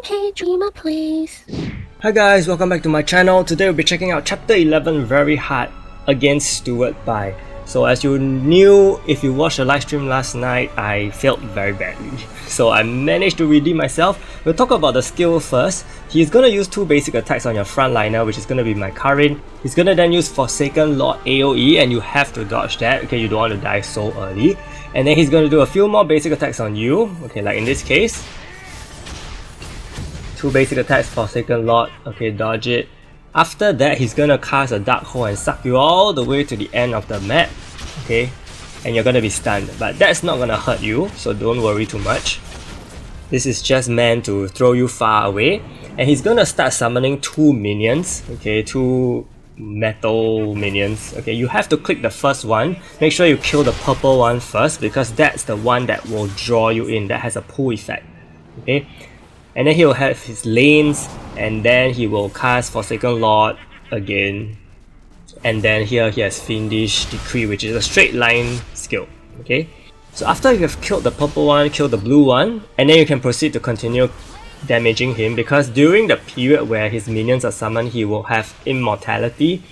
1K Dreamer please. Hi guys, welcome back to my channel. Today we'll be checking out chapter 11 very hard against Steward Bai. So as you knew, if you watched the live stream last night, I failed very badly. So I managed to redeem myself. We'll talk about the skill first. He's gonna use two basic attacks on your frontliner, which is gonna be my Karin. He's gonna then use Forsaken Lord AoE, and you have to dodge that. Okay, you don't want to die so early. And then he's gonna do a few more basic attacks on you. Okay, like in this case. Two basic attacks, Forsaken Lord. Okay, dodge it. After that, he's gonna cast a Dark Hole and suck you all the way to the end of the map. Okay, and you're gonna be stunned, but that's not gonna hurt you, so don't worry too much. This is just meant to throw you far away. And he's gonna start summoning two minions. Okay, two metal minions. Okay, you have to click the first one. Make sure you kill the purple one first, because that's the one that will draw you in, that has a pull effect. Okay, and then he will have his lanes, and then he will cast Forsaken Lord again. And then here he has Fiendish Decree, which is a straight line skill. Okay, so after you have killed the purple one, kill the blue one, and then you can proceed to continue damaging him, because during the period where his minions are summoned, he will have immortality,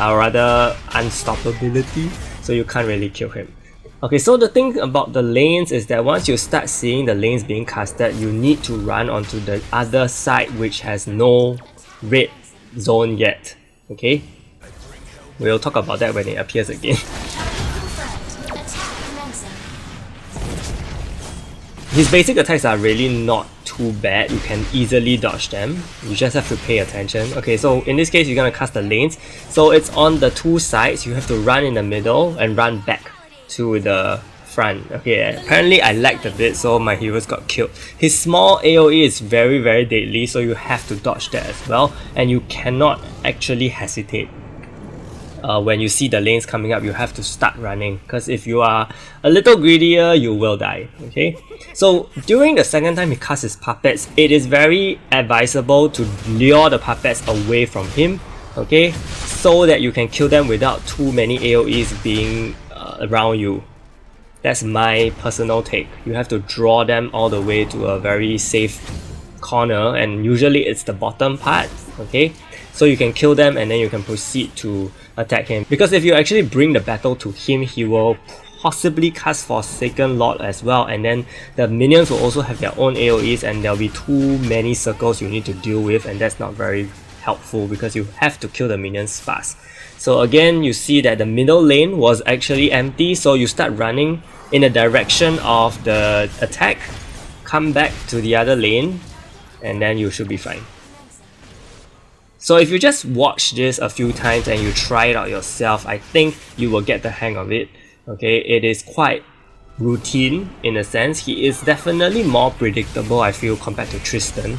or rather unstoppability, so you can't really kill him. Okay, so the thing about the lanes is that once you start seeing the lanes being casted, you need to run onto the other side, which has no red zone yet. Okay, we'll talk about that when it appears again. His basic attacks are really not too bad, you can easily dodge them, you just have to pay attention. Okay, so in this case you're gonna cast the lanes, so it's on the two sides, you have to run in the middle and run back to the front. Okay, apparently I lagged a bit, so my heroes got killed. His small AoE is very deadly, so you have to dodge that as well, and you cannot actually hesitate. When you see the lanes coming up, you have to start running, because if you are a little greedier, you will die. Okay, so during the second time he casts his puppets, it is very advisable to lure the puppets away from him, okay, so that you can kill them without too many AoEs being around you. That's my personal take. You have to draw them all the way to a very safe corner, and usually it's the bottom part. Okay, so you can kill them and then you can proceed to attack him, because if you actually bring the battle to him, he will possibly cast Forsaken Lord as well, and then the minions will also have their own AoEs, and there'll be too many circles you need to deal with, and that's not very helpful because you have to kill the minions fast. So again, you see that the middle lane was actually empty, so you start running in the direction of the attack, come back to the other lane, and then you should be fine. So if you just watch this a few times and you try it out yourself, I think you will get the hang of it. Okay, it is quite routine in a sense. He is definitely more predictable, I feel, compared to Tristan.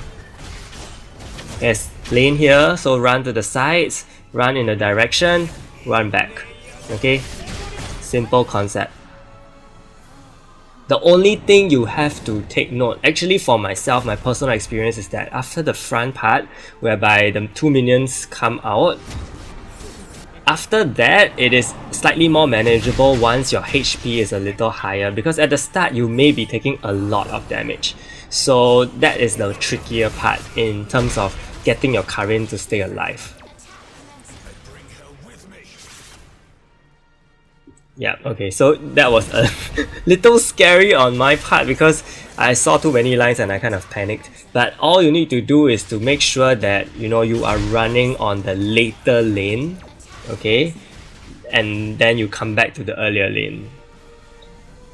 There's lane here, so run to the sides, run in the direction, run back. Okay, simple concept. The only thing you have to take note, actually for myself, my personal experience is that after the front part, whereby the two minions come out, after that it is slightly more manageable once your HP is a little higher, because at the start you may be taking a lot of damage. So that is the trickier part in terms of getting your Karin to stay alive. Yeah, okay, so that was a little scary on my part because I saw too many lines and I kind of panicked. But all you need to do is to make sure that you are running on the later lane, okay, and then you come back to the earlier lane,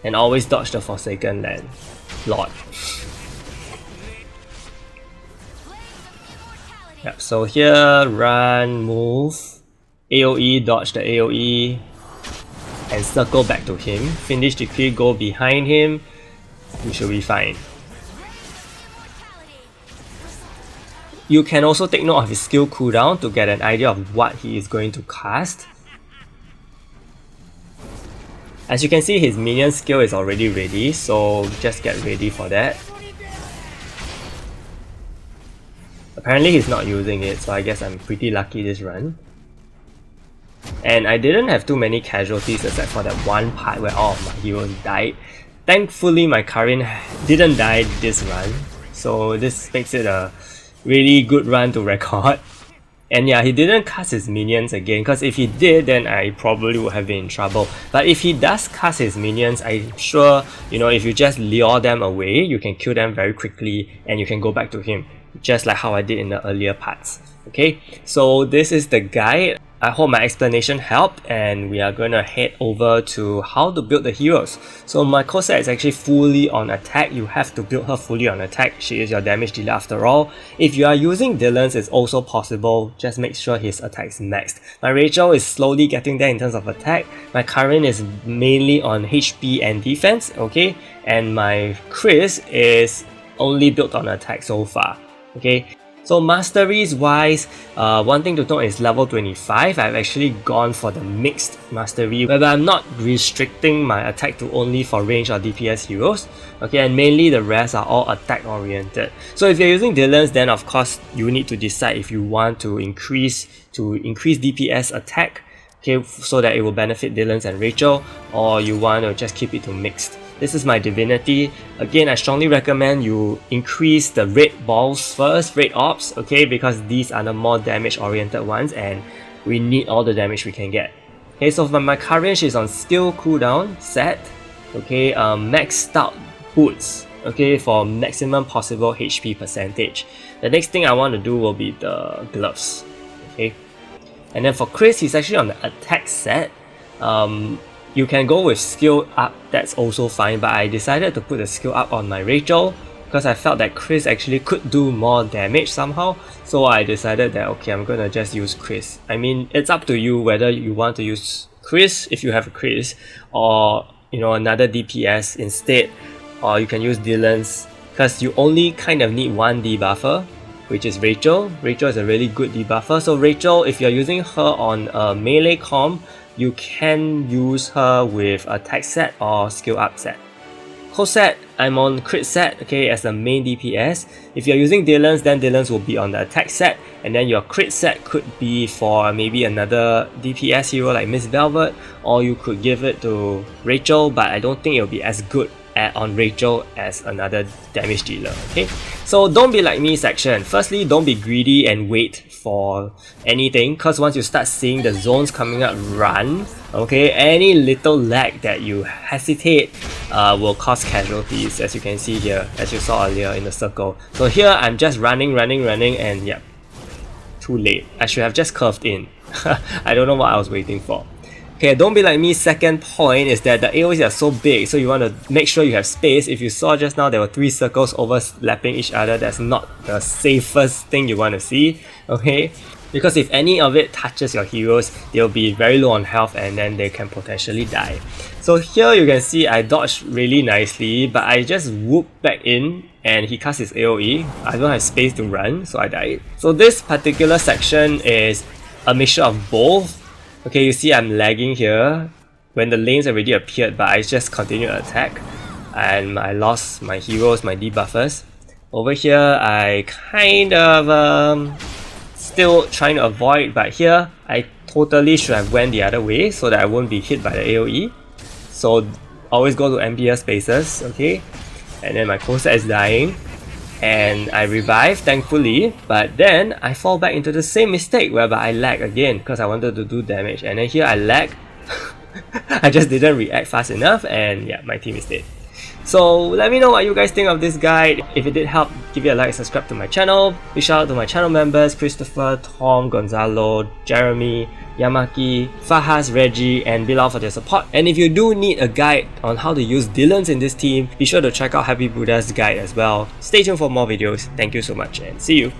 and always dodge the Forsaken Lord. Yep, so here, run, move, AoE, dodge the AoE, and circle back to him. Fiendish Decree, go behind him, you should be fine. You can also take note of his skill cooldown to get an idea of what he is going to cast. As you can see, his minion skill is already ready, so just get ready for that. Apparently he's not using it, so I guess I'm pretty lucky this run. And I didn't have too many casualties except for that one part where all of my heroes died. Thankfully my Karin didn't die this run, so this makes it a really good run to record. And yeah, he didn't cast his minions again, because if he did, then I probably would have been in trouble. But if he does cast his minions, I'm sure, you know, if you just lure them away, you can kill them very quickly and you can go back to him, just like how I did in the earlier parts. Okay, so this is the guide. I hope my explanation helped, and we are going to head over to how to build the heroes. So my Cosette is actually fully on attack. You have to build her fully on attack. She is your damage dealer after all. If you are using Dylan's, it's also possible. Just make sure his attack is maxed. My Rachel is slowly getting there in terms of attack. My Karen is mainly on HP and defense, okay? And my Chris is only built on attack so far, okay? So Masteries wise, one thing to note is level 25, I've actually gone for the mixed Mastery, whereby I'm not restricting my attack to only for range or DPS heroes, okay, and mainly the rest are all attack oriented. So if you're using Dylan's, then of course you need to decide if you want to increase DPS attack, okay, so that it will benefit Dylan's and Rachel, or you want to just keep it to mixed. This is my Divinity. Again, I strongly recommend you increase the red balls first, red orbs, okay, because these are the more damage oriented ones and we need all the damage we can get. Okay, so for my Karen, she's on skill cooldown set, okay, maxed out boots, okay, for maximum possible HP percentage. The next thing I want to do will be the gloves, okay. And then for Chris, he's actually on the attack set. You can go with skill up, that's also fine, but I decided to put the skill up on my Rachel because I felt that Chris actually could do more damage somehow, so I decided that okay, I'm gonna just use Chris. I mean, it's up to you whether you want to use Chris if you have a Chris, or you know, another DPS instead, or you can use Dylan's, because you only kind of need one debuffer, which is Rachel. Rachel is a really good debuffer, so Rachel, if you're using her on a melee comp, you can use her with attack set or skill up set. Cosette, I'm on crit set, okay, as the main DPS. If you're using Dylan's, then Dylan's will be on the attack set, and then your crit set could be for maybe another DPS hero like Miss Velvet, or you could give it to Rachel, but I don't think it'll be as good on Rachel as another damage dealer, okay? So don't be like me section. Firstly, don't be greedy and wait for anything, because once you start seeing the zones coming up, run, okay? Any little lag that you hesitate will cause casualties, as you can see here, as you saw earlier in the circle. So here I'm just running, and yeah, too late. I should have just curved in. I don't know what I was waiting for. Okay, don't be like me. Second point is that the AoEs are so big, so you want to make sure you have space. If you saw just now, there were 3 circles overlapping each other. That's not the safest thing you want to see, okay? Because if any of it touches your heroes, they'll be very low on health and then they can potentially die. So here you can see I dodged really nicely, but I just whooped back in and he cast his AoE. I don't have space to run, so I died. So this particular section is a mixture of both. Okay, you see I'm lagging here when the lanes already appeared, but I just continued to attack and I lost my heroes, my debuffers. Over here I kind of still trying to avoid, but here I totally should have went the other way so that I won't be hit by the AoE. So always go to emptier spaces, okay? And then my Cosette is dying and I revive thankfully, but then I fall back into the same mistake whereby I lag again because I wanted to do damage, and then here I lag. I just didn't react fast enough and yeah, my team is dead. So let me know what you guys think of this guide. If it did help, give it a like, subscribe to my channel. Big shout out to my channel members Christopher, Tom, Gonzalo, Jeremy, Yamaki, Fahaz, Reggie and Bilal for their support. And if you do need a guide on how to use Dylan's in this team, be sure to check out Happy Buddha's guide as well. Stay tuned for more videos. Thank you so much and see you.